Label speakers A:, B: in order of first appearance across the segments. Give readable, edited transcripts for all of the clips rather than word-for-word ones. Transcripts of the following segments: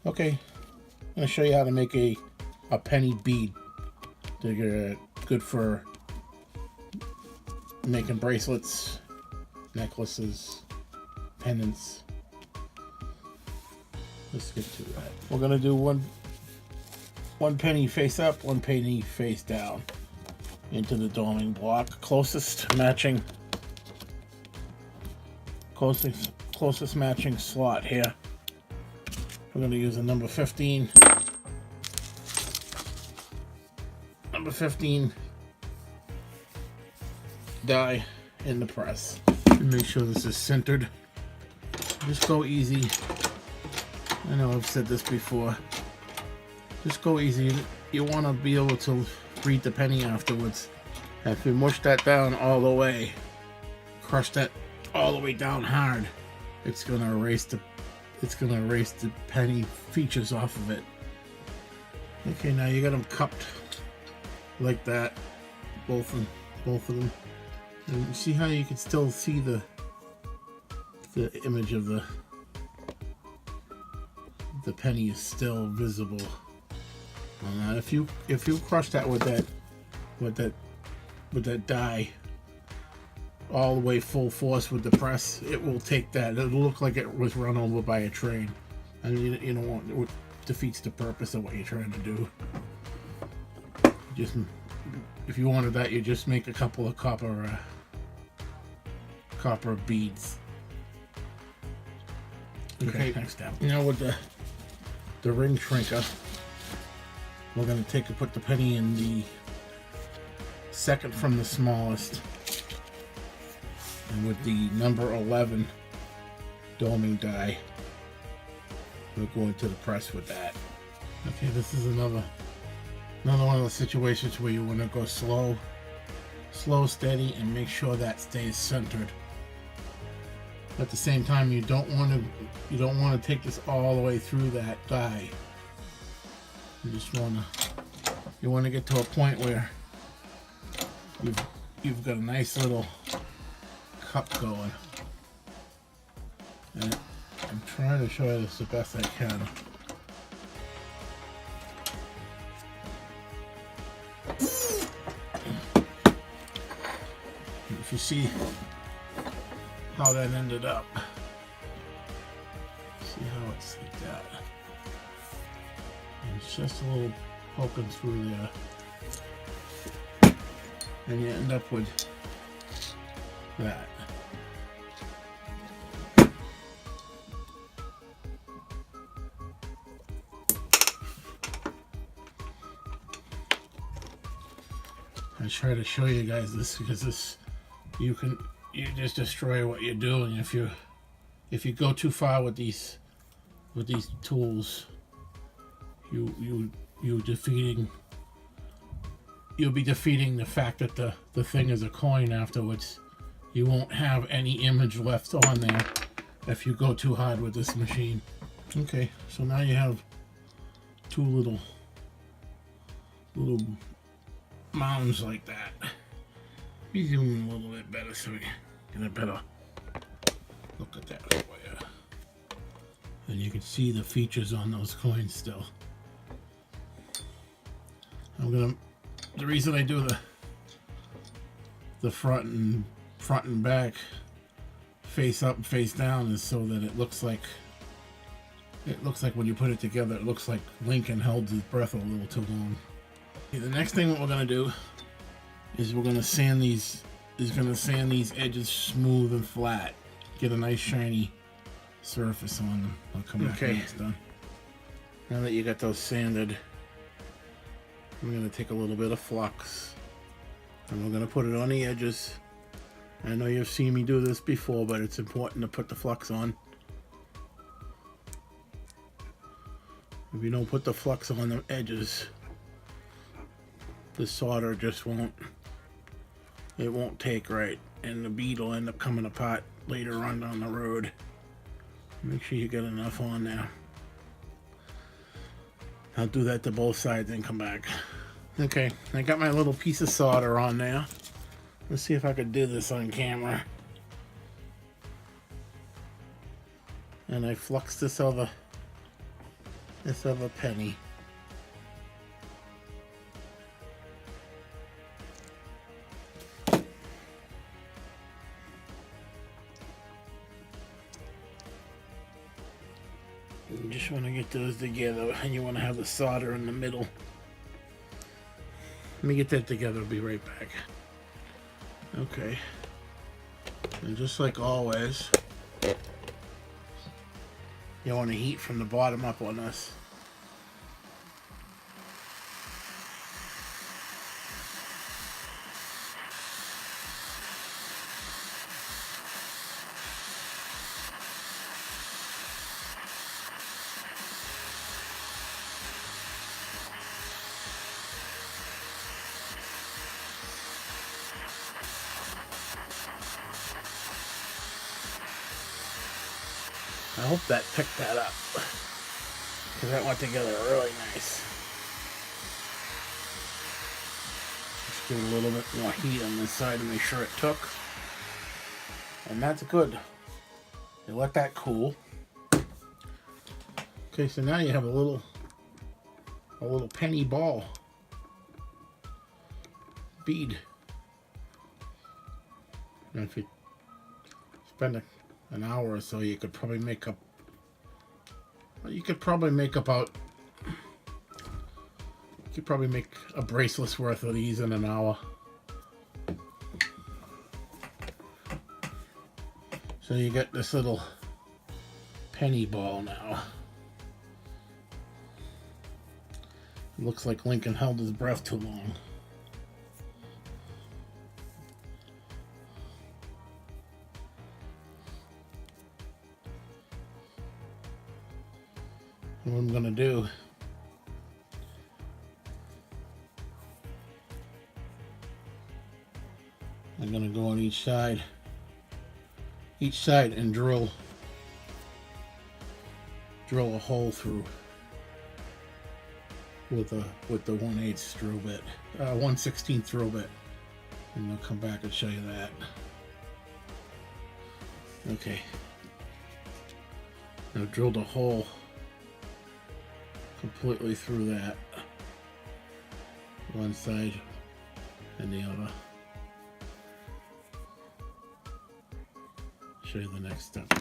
A: Okay, I'm going to show you how to make a penny bead. They're good for making bracelets, necklaces, pendants. Let's get to that. We're going to do one penny face up, one penny face down into the doming block. Closest matching slot here. We're going to use a number 15 die in the press. And make sure this is centered. Just go easy. I know I've said this before. Just go easy. You want to be able to read the penny afterwards. If you mush that down all the way, crush that all the way down hard, it's gonna erase the penny features off of it. Okay, now you got them cupped like that, both of them. And you see how you can still see the image of the penny is still visible. If you crush that with that die all the way full force with the press, it will take that. It'll look like it was run over by a train, and you don't want it. Defeats the purpose of what you're trying to do. Just if you wanted that, you just make a couple of copper beads. Okay, next step. Now with the ring shrinker, we're going to put the penny in the second from the smallest, and with the number 11 doming die, we'll go into the press with that. Okay, this is another one of the situations where you want to go slow, steady, and make sure that stays centered. At the same time, you don't want to take this all the way through that die. You want to get to a point where you've got a nice little cup going. And I'm trying to show you this the best I can. If you see how that ended up, see how it's like that. And it's just a little poking through there, and you end up with that. I try to show you guys this because you just destroy what you're doing if you go too far with these tools. You'll be defeating the fact that the thing is a coin afterwards. You won't have any image left on there if you go too hard with this machine. Okay, so now you have two little mounds like that. Be zooming a little bit better so we get a better look at that for you. And you can see the features on those coins still. The reason I do the front and back face up and face down is so that it looks like when you put it together, it looks like Lincoln held his breath a little too long. Okay, the next thing what we're gonna do is we're gonna sand these edges smooth and flat. Get a nice shiny surface on them. I'll come back when it's done. Now that you got those sanded, I'm gonna take a little bit of flux and we're gonna put it on the edges. I know you've seen me do this before, but it's important to put the flux on. If you don't put the flux on the edges, the solder just won't take right, and the bead will end up coming apart later on down the road. Make sure you get enough on there. I'll do that to both sides and come back. Okay, I got my little piece of solder on there. Let's see if I could do this on camera. And I flux this over this of a penny. You just want to get those together, and you want to have the solder in the middle. Let me get that together, I'll be right back. Okay. And just like always, you want to heat from the bottom up on this. I hope that picked that up, because that went together really nice. Just give it a little bit more heat on this side to make sure it took. And that's good. You let that cool. Okay, so now you have a little penny ball bead. And if you spend an hour or so, you could probably make up. Well, you could probably make about. You could probably make a bracelet's worth of these in an hour. So you get this little penny ball now. It looks like Lincoln held his breath too long. What I'm gonna do, I'm gonna go on each side and drill a hole through with the 1/8 drill bit, 1/16 drill bit, and I'll come back and show you that. Okay, I've drilled a hole completely through that, one side and the other. Show you the next step.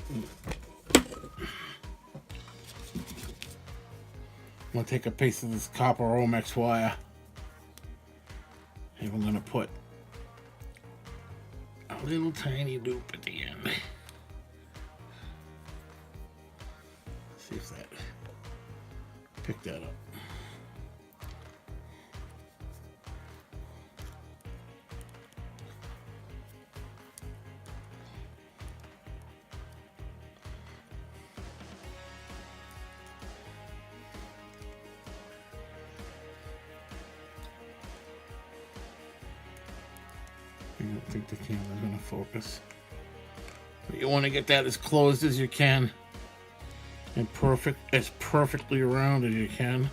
A: I'm gonna take a piece of this copper Omex wire, and we're gonna put a little tiny loop at the end. See if that pick that up. I don't think the camera's gonna focus. But you want to get that as closed as you can, and as perfectly around as you can,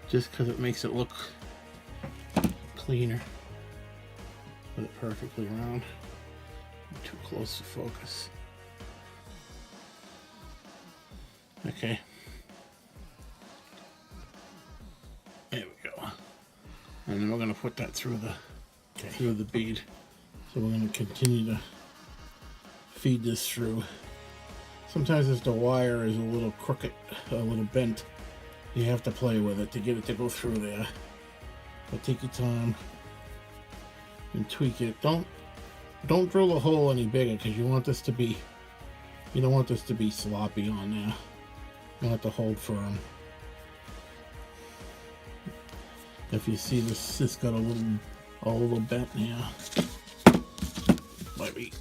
A: just because it makes it look cleaner. Put it perfectly around. Too close to focus. Okay. There we go. And then we're going to put that through the bead. So we're going to continue to feed this through. Sometimes if the wire is a little crooked, a little bent, you have to play with it to get it to go through there. But take your time and tweak it. Don't drill a hole any bigger, because you don't want this to be sloppy on there. You want it to hold firm. If you see this got a little bent here. Might be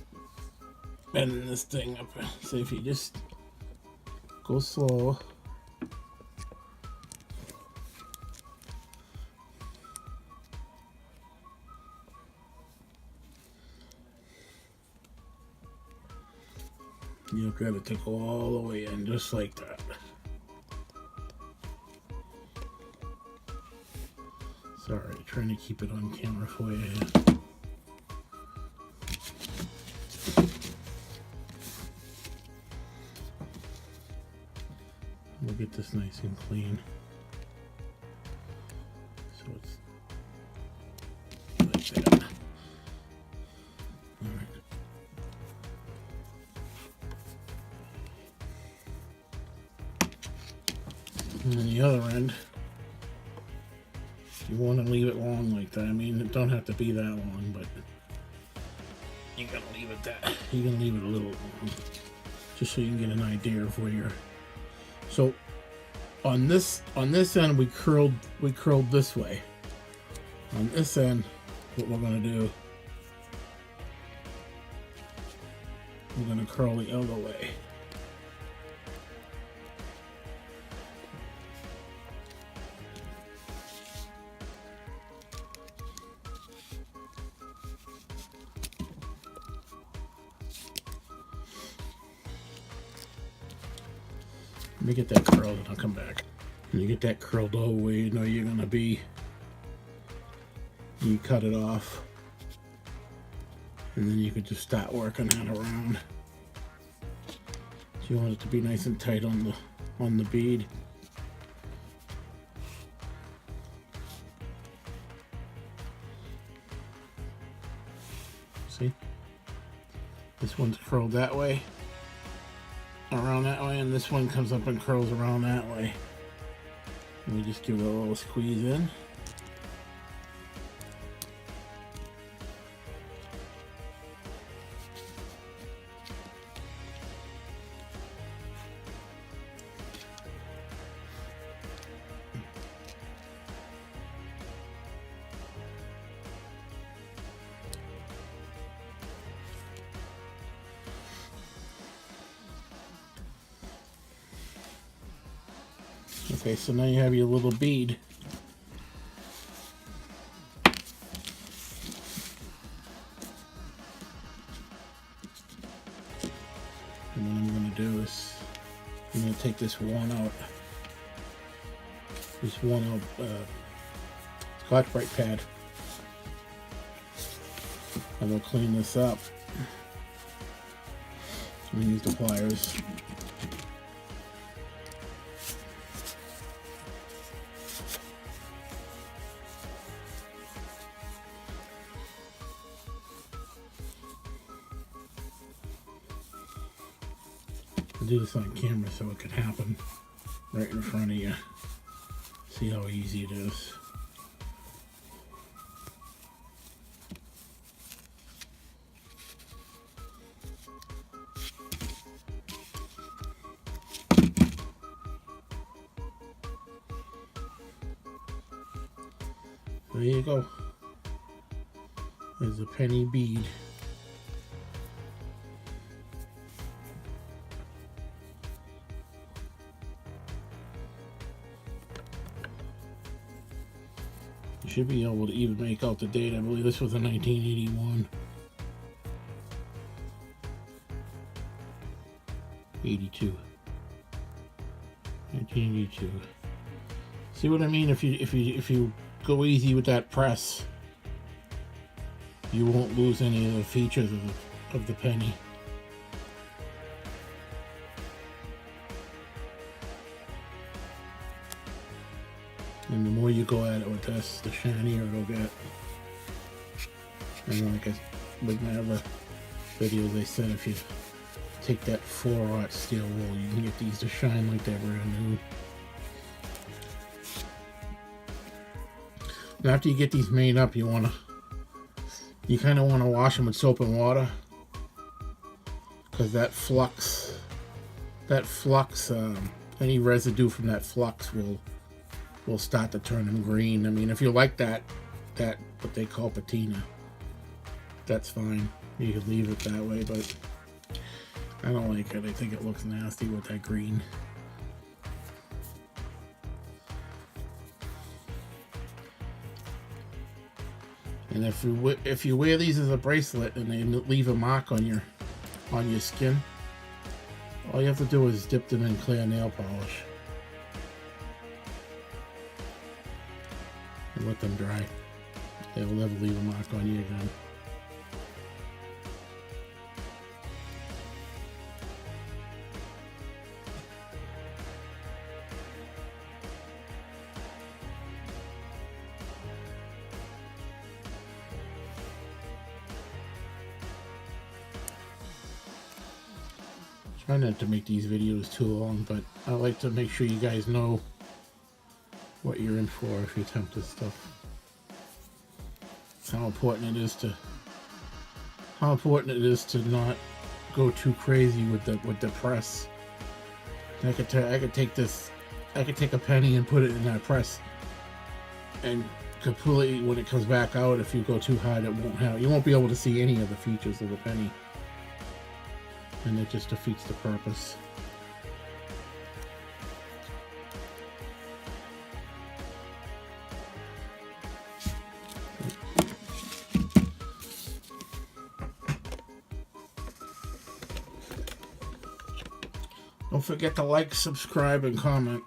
A: bending this thing up. So if you just go slow. You'll grab it to go all the way in, just like that. Sorry, trying to keep it on camera for you. We'll get this nice and clean. So it's like that. All right. And then the other end, you want to leave it long like that. I mean, it don't have to be that long, but you're gonna leave it that. You're gonna leave it a little long, just so you can get an idea of where you're. So on this end, we curled this way. On this end, what we're gonna do, we're gonna curl the other way. Let me get that curled and I'll come back. When you get that curled all the way, you know you're gonna be, you cut it off. And then you could just start working that around. So you want it to be nice and tight on the bead. See? This one's curled that way, around that way, and this one comes up and curls around that way. And we just give it a little squeeze in. Okay, so now you have your little bead. And what I'm going to do is I'm going to take this worn out Scotch-Brite pad. I'm going to clean this up. I'm going to use the pliers. I'll do this on camera so it can happen right in front of you. See how easy it is. There you go. There's a penny bead. You should be able to even make out the date. I believe this was a 1981. 82. 1982. See what I mean? If you go easy with that press, you won't lose any of the features of the penny. And the more you go at it with this, the shinier it'll get. And like with my other videos, I said if you take that 4-aught steel wool, you can get these to shine like they're brand new. And after you get these made up, you kind of want to wash them with soap and water, because that flux, any residue from that flux will start to turn them green. I mean, if you like that what they call patina, that's fine. You can leave it that way, but I don't like it. I think it looks nasty with that green. And if you wear these as a bracelet and they leave a mark on your skin, all you have to do is dip them in clear nail polish and let them dry. They will never leave a mark on you again. Try not to make these videos too long, but I like to make sure you guys know what you're in for if you attempt this stuff. How important it is to not go too crazy with the press. I could take a penny and put it in that press, and completely, when it comes back out, if you go too hard, you won't be able to see any of the features of the penny, and it just defeats the purpose. Don't forget to like, subscribe, and comment.